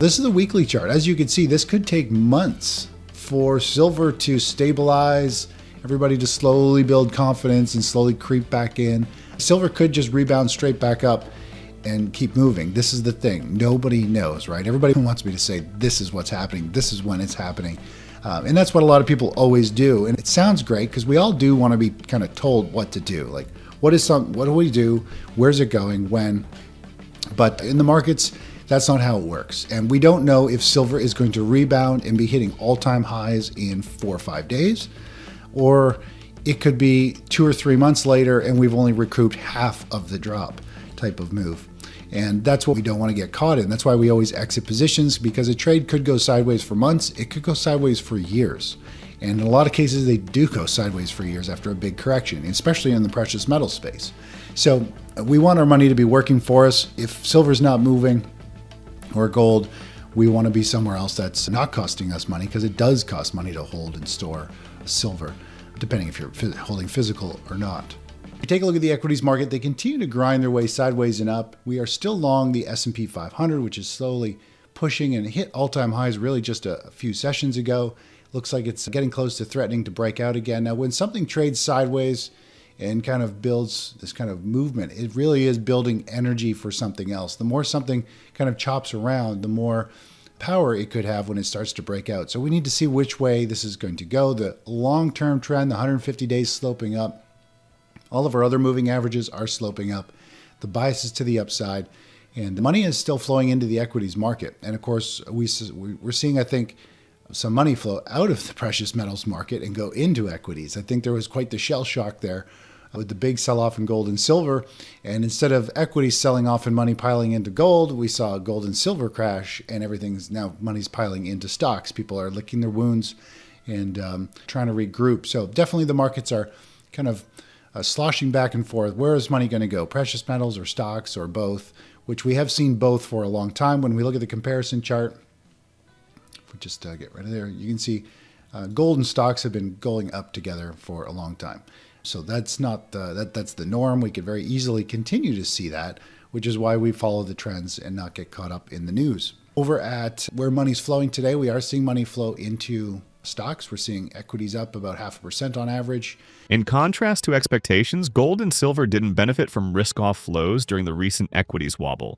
This is the weekly chart. As you can see, this could take months for silver to stabilize, everybody to slowly build confidence and slowly creep back in. Silver could just rebound straight back up and keep moving. This is the thing. Nobody knows, right? Everybody wants me to say, this is what's happening. This is when it's happening. And that's what a lot of people always do. And it sounds great because we all do want to be kind of told what to do. Like, what do we do? Where's it going? When? But in the markets, that's not how it works. And we don't know if silver is going to rebound and be hitting all-time highs in 4 or 5 days, or it could be 2 or 3 months later and we've only recouped half of the drop type of move. And that's what we don't want to get caught in. That's why we always exit positions, because a trade could go sideways for months. It could go sideways for years. And in a lot of cases, they do go sideways for years after a big correction, especially in the precious metal space. So we want our money to be working for us. If silver's not moving, or gold, we want to be somewhere else that's not costing us money, because it does cost money to hold and store silver, depending if you're holding physical or not. If you take a look at the equities market, they continue to grind their way sideways and up. We are still long the S&P 500, which is slowly pushing and hit all-time highs really just a few sessions ago. Looks like it's getting close to threatening to break out again. Now, when something trades sideways and kind of builds this kind of movement, it really is building energy for something else. The more something kind of chops around, the more power it could have when it starts to break out. So we need to see which way this is going to go. The long-term trend, the 150 days sloping up. All of our other moving averages are sloping up. The bias is to the upside, and the money is still flowing into the equities market. And of course, we're seeing, I think, some money flow out of the precious metals market and go into equities. I think there was quite the shell shock there with the big sell-off in gold and silver. And instead of equities selling off and money piling into gold, we saw gold and silver crash, and money's piling into stocks. People are licking their wounds and trying to regroup. So definitely the markets are kind of sloshing back and forth. Where is money going to go? Precious metals or stocks or both, which we have seen both for a long time. When we look at the comparison chart, if we just get rid of there, you can see gold and stocks have been going up together for a long time. So that's not that's the norm. We could very easily continue to see that, which is why we follow the trends and not get caught up in the news. Over at where money's flowing today, we are seeing money flow into stocks. We're seeing equities up about 0.5% on average. In contrast to expectations, gold and silver didn't benefit from risk-off flows during the recent equities wobble.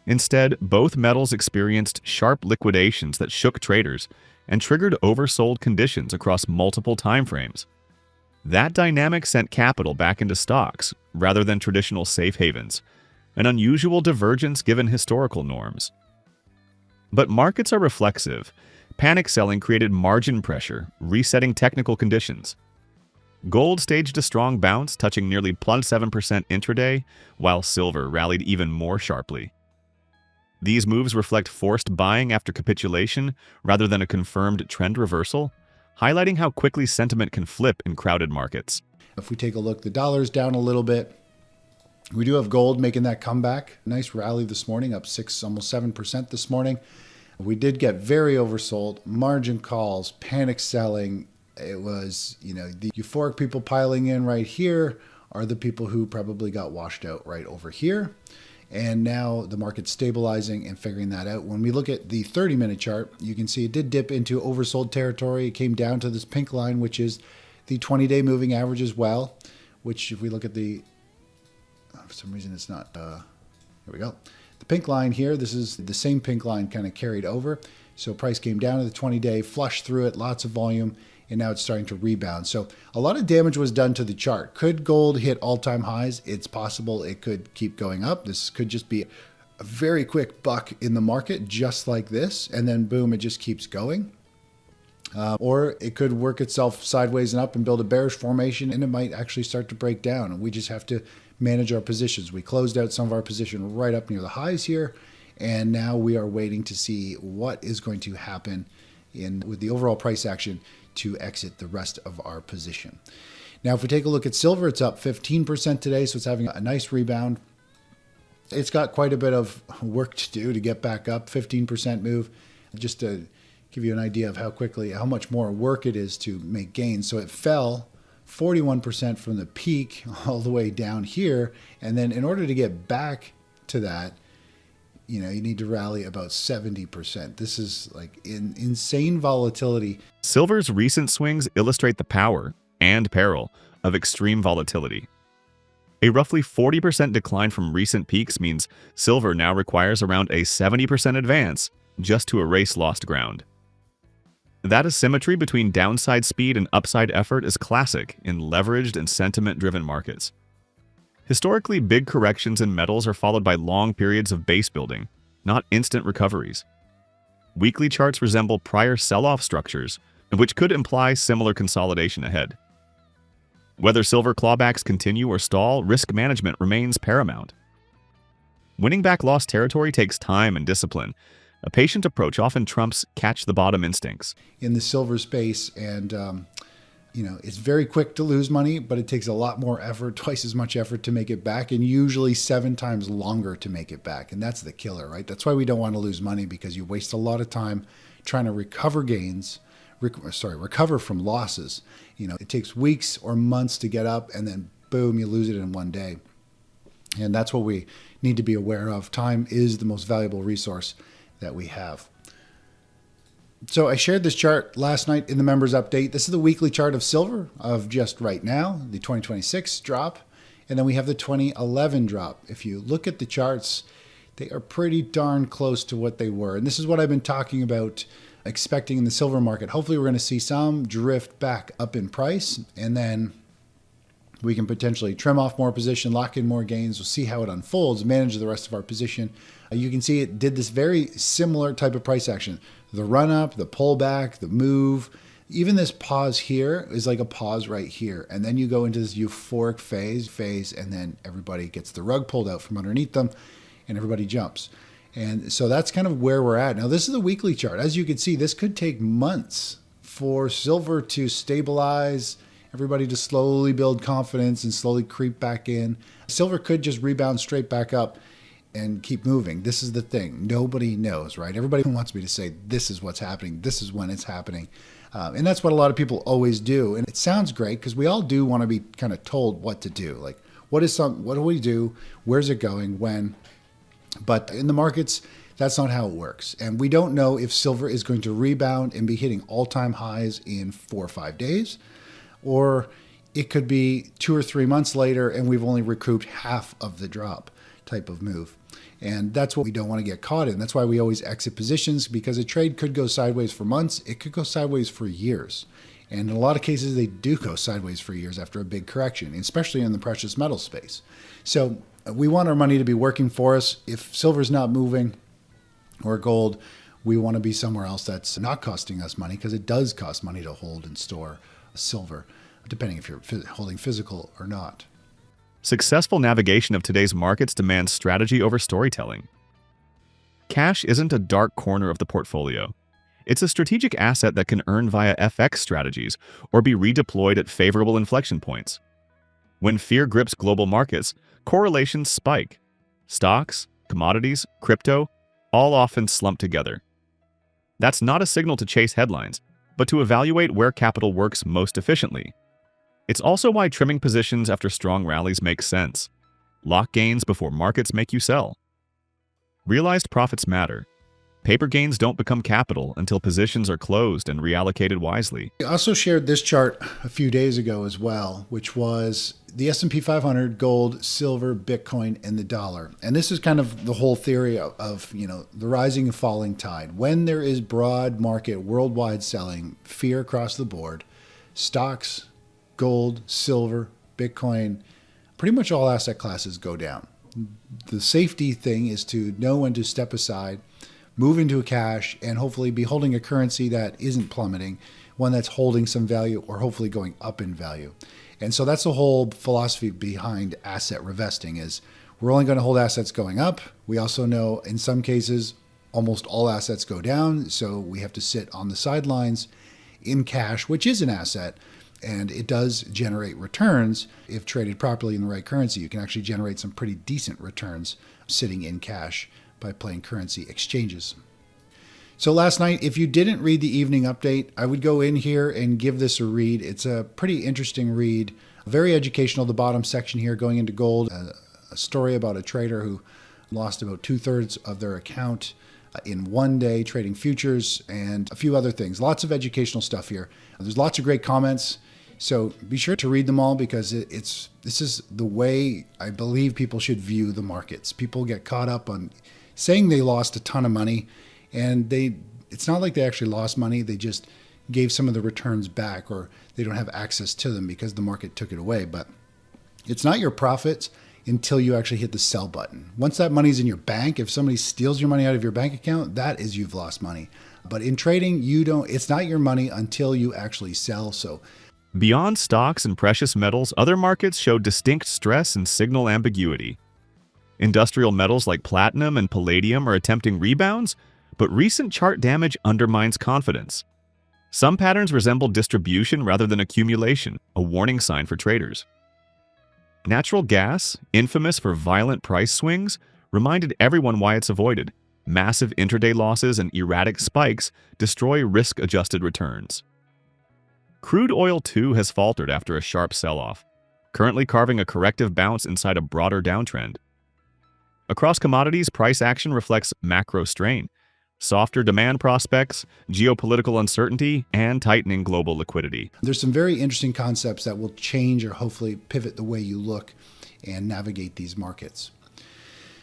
Instead, both metals experienced sharp liquidations that shook traders and triggered oversold conditions across multiple timeframes. That dynamic sent capital back into stocks rather than traditional safe havens, an unusual divergence given historical norms. But markets are reflexive. Panic selling created margin pressure, resetting technical conditions. Gold staged a strong bounce, touching nearly +7% intraday, while silver rallied even more sharply. These moves reflect forced buying after capitulation rather than a confirmed trend reversal, highlighting how quickly sentiment can flip in crowded markets. If we take a look, the dollar's down a little bit. We do have gold making that comeback. Nice rally this morning, up 6, almost 7% this morning. We did get very oversold, margin calls, panic selling. It was, the euphoric people piling in right here are the people who probably got washed out right over here. And now the market's stabilizing and figuring that out. When we look at the 30-minute chart, you can see it did dip into oversold territory. It came down to this pink line, which is the 20-day moving average as well, which if we look at for some reason it's not, here we go. The pink line here, this is the same pink line kind of carried over. So price came down to the 20-day, flushed through it, lots of volume, and now it's starting to rebound. So a lot of damage was done to the chart. Could gold hit all-time highs? It's possible it could keep going up. This could just be a very quick buck in the market, just like this, and then boom, it just keeps going. Or it could work itself sideways and up and build a bearish formation, and it might actually start to break down. And we just have to manage our positions. We closed out some of our position right up near the highs here, and now we are waiting to see what is going to happen with the overall price action to exit the rest of our position. Now, if we take a look at silver, it's up 15% today, so it's having a nice rebound. It's got quite a bit of work to do to get back up, 15% move. Just to give you an idea of how much more work it is to make gains. So it fell 41% from the peak all the way down here. And then in order to get back to that, you need to rally about 70%. This is like insane volatility. Silver's recent swings illustrate the power and peril of extreme volatility. A roughly 40% decline from recent peaks means silver now requires around a 70% advance just to erase lost ground. That asymmetry between downside speed and upside effort is classic in leveraged and sentiment-driven markets. Historically, big corrections in metals are followed by long periods of base building, not instant recoveries. Weekly charts resemble prior sell-off structures, which could imply similar consolidation ahead. Whether silver clawbacks continue or stall, risk management remains paramount. Winning back lost territory takes time and discipline. A patient approach often trumps catch-the-bottom instincts. In the silver space, and it's very quick to lose money, but it takes a lot more effort, twice as much effort to make it back, and usually 7 times longer to make it back. And that's the killer, right? That's why we don't want to lose money, because you waste a lot of time trying to recover from losses. It takes weeks or months to get up, and then boom, you lose it in one day. And that's what we need to be aware of. Time is the most valuable resource that we have. So I shared this chart last night in the members update. This is the weekly chart of silver of just right now, the 2026 drop, and then we have the 2011 drop. If you look at the charts, they are pretty darn close to what they were. And this is what I've been talking about expecting in the silver market. Hopefully we're going to see some drift back up in price, and then we can potentially trim off more position, lock in more gains. We'll see how it unfolds, manage the rest of our position. You can see it did this very similar type of price action. The run up, the pullback, the move, even this pause here is like a pause right here. And then you go into this euphoric phase, and then everybody gets the rug pulled out from underneath them and everybody jumps. And so that's kind of where we're at. Now, this is the weekly chart. As you can see, this could take months for silver to stabilize, everybody to slowly build confidence and slowly creep back in. Silver could just rebound straight back up and keep moving. This is the thing. Nobody knows, right? Everybody wants me to say, this is what's happening. This is when it's happening. And that's what a lot of people always do. And it sounds great because we all do want to be kind of told what to do. Like, what do we do? Where's it going? When? But in the markets, that's not how it works. And we don't know if silver is going to rebound and be hitting all-time highs in 4 or 5 days, or it could be 2 or 3 months later and we've only recouped half of the drop type of move. And that's what we don't want to get caught in. That's why we always exit positions, because a trade could go sideways for months. It could go sideways for years. And in a lot of cases, they do go sideways for years after a big correction, especially in the precious metal space. So we want our money to be working for us. If silver's not moving, or gold, we want to be somewhere else that's not costing us money, because it does cost money to hold and store silver, depending if you're holding physical or not. Successful navigation of today's markets demands strategy over storytelling. Cash isn't a dark corner of the portfolio. It's a strategic asset that can earn via FX strategies or be redeployed at favorable inflection points. When fear grips global markets, correlations spike. Stocks, commodities, crypto, all often slump together. That's not a signal to chase headlines, but to evaluate where capital works most efficiently. It's also why trimming positions after strong rallies makes sense. Lock gains before markets make you sell. Realized profits matter. Paper gains don't become capital until positions are closed and reallocated wisely. I also shared this chart a few days ago as well, which was the S&P 500, gold, silver, Bitcoin, and the dollar. And this is kind of the whole theory of the rising and falling tide. When there is broad market, worldwide selling, fear across the board, stocks, gold, silver, Bitcoin, pretty much all asset classes go down. The safety thing is to know when to step aside, move into cash, and hopefully be holding a currency that isn't plummeting, one that's holding some value or hopefully going up in value. And so that's the whole philosophy behind asset revesting, is we're only going to hold assets going up. We also know in some cases, almost all assets go down. So we have to sit on the sidelines in cash, which is an asset. And it does generate returns. If traded properly in the right currency, you can actually generate some pretty decent returns sitting in cash by playing currency exchanges. So last night, if you didn't read the evening update, I would go in here and give this a read. It's a pretty interesting read, very educational. The bottom section here going into gold, a story about a trader who lost about 2/3 of their account in one day trading futures and a few other things. Lots of educational stuff here. There's lots of great comments. So be sure to read them all because this is the way I believe people should view the markets. People get caught up on saying they lost a ton of money, and it's not like they actually lost money. They just gave some of the returns back, or they don't have access to them because the market took it away. But it's not your profits until you actually hit the sell button. Once that money's in your bank, if somebody steals your money out of your bank account, that is you've lost money. But in trading, it's not your money until you actually sell. So beyond stocks and precious metals, other markets show distinct stress and signal ambiguity. Industrial metals like platinum and palladium are attempting rebounds, but recent chart damage undermines confidence. Some patterns resemble distribution rather than accumulation, a warning sign for traders. Natural gas, infamous for violent price swings, reminded everyone why it's avoided. Massive intraday losses and erratic spikes destroy risk-adjusted returns. Crude oil, too, has faltered after a sharp sell-off, currently carving a corrective bounce inside a broader downtrend. Across commodities, price action reflects macro strain, softer demand prospects, geopolitical uncertainty, and tightening global liquidity. There's some very interesting concepts that will change or hopefully pivot the way you look and navigate these markets.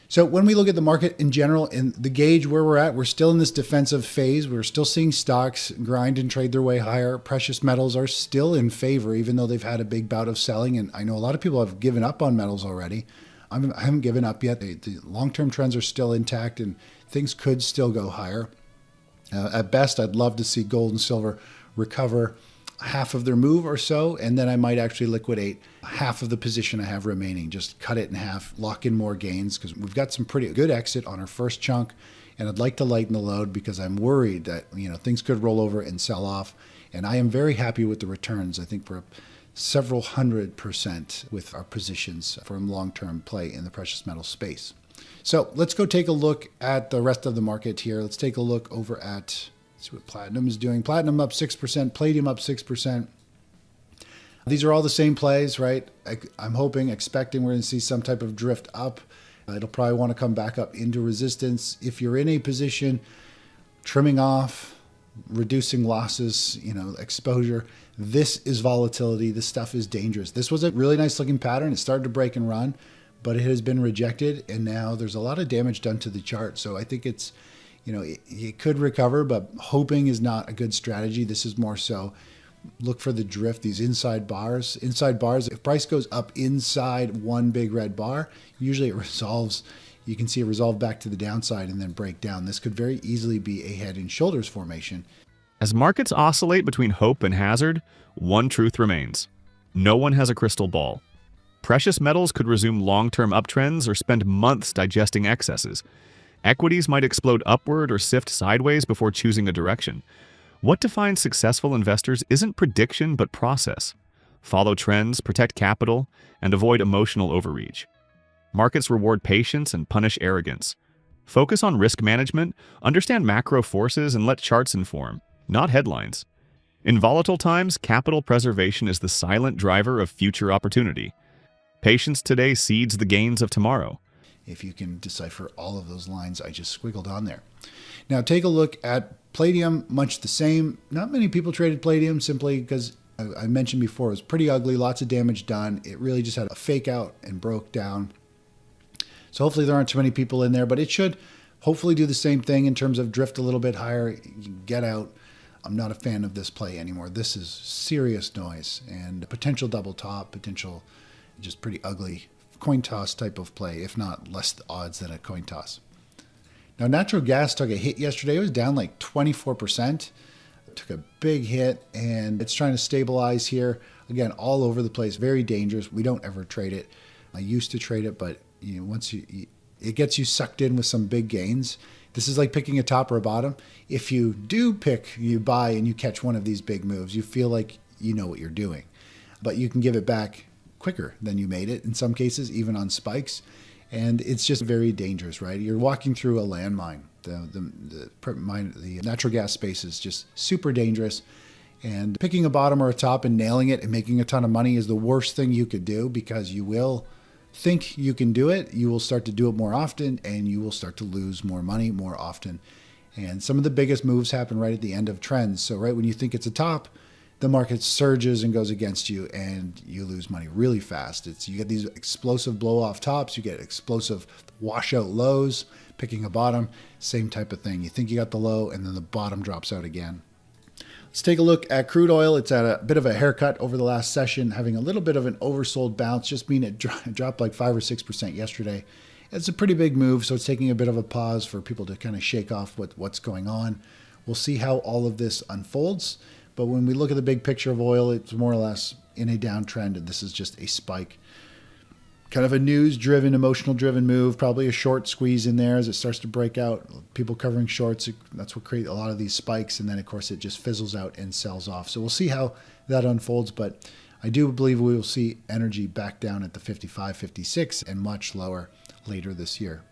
So when we look at the market in general and the gauge where we're at, we're still in this defensive phase. We're still seeing stocks grind and trade their way higher. Precious metals are still in favor, even though they've had a big bout of selling. And I know a lot of people have given up on metals already. I haven't given up yet. The long-term trends are still intact and things could still go higher. At best, I'd love to see gold and silver recover half of their move or so, and then I might actually liquidate half of the position I have remaining. Just cut it in half, lock in more gains, because we've got some pretty good exit on our first chunk, and I'd like to lighten the load because I'm worried that things could roll over and sell off. And I am very happy with the returns. I think we're several 100% with our positions from long-term play in the precious metal space. So let's go take a look at the rest of the market here. Let's take a look over at, see what platinum is doing. Platinum up 6%, palladium up 6%. These are all the same plays, right? I'm hoping, expecting we're going to see some type of drift up. It'll probably want to come back up into resistance. If you're in a position, trimming off, reducing losses, exposure, this is volatility. This stuff is dangerous. This was a really nice looking pattern. It started to break and run, but it has been rejected, and now there's a lot of damage done to the chart. So I think it's, it could recover, but hoping is not a good strategy. This is more so look for the drift, these inside bars. Inside bars, if price goes up inside one big red bar, usually it resolves. You can see it resolve back to the downside and then break down. This could very easily be a head and shoulders formation. As markets oscillate between hope and hazard, one truth remains. No one has a crystal ball. Precious metals could resume long-term uptrends or spend months digesting excesses. Equities might explode upward or sift sideways before choosing a direction. What defines successful investors isn't prediction but process. Follow trends, protect capital, and avoid emotional overreach. Markets reward patience and punish arrogance. Focus on risk management, understand macro forces, and let charts inform, not headlines. In volatile times, capital preservation is the silent driver of future opportunity. Patience today seeds the gains of tomorrow. If you can decipher all of those lines I just squiggled on there. Now take a look at palladium, much the same. Not many people traded palladium simply because I mentioned before, it was pretty ugly, lots of damage done. It really just had a fake out and broke down. So hopefully there aren't too many people in there, but it should hopefully do the same thing in terms of drift a little bit higher, you can get out. I'm not a fan of this play anymore. This is serious noise and potential double top, potential just pretty ugly coin toss type of play, if not less odds than a coin toss. Now, natural gas took a hit yesterday. It was down like 24%. It took a big hit, and it's trying to stabilize here. Again, all over the place, very dangerous. We don't ever trade it. I used to trade it, but once it gets you sucked in with some big gains. This is like picking a top or a bottom. If you do you buy and you catch one of these big moves, you feel like you know what you're doing, but you can give it back quicker than you made it in some cases, even on spikes. And it's just very dangerous, right? You're walking through a landmine. The natural gas space is just super dangerous. And picking a bottom or a top and nailing it and making a ton of money is the worst thing you could do, because you will think you can do it, you will start to do it more often, and you will start to lose more money more often. And some of the biggest moves happen right at the end of trends. So right when you think it's a top, the market surges and goes against you, and you lose money really fast. You get these explosive blow-off tops, you get explosive washout lows, picking a bottom, same type of thing. You think you got the low, and then the bottom drops out again. Let's take a look at crude oil. It's at a bit of a haircut over the last session, having a little bit of an oversold bounce, just mean it dropped like 5 or 6% yesterday. It's a pretty big move, so it's taking a bit of a pause for people to kind of shake off what's going on. We'll see how all of this unfolds. But when we look at the big picture of oil, it's more or less in a downtrend, and this is just a spike. Kind of a news-driven, emotional-driven move, probably a short squeeze in there as it starts to break out. People covering shorts, that's what creates a lot of these spikes, and then, of course, it just fizzles out and sells off. So we'll see how that unfolds, but I do believe we will see energy back down at the 55, 56, and much lower later this year.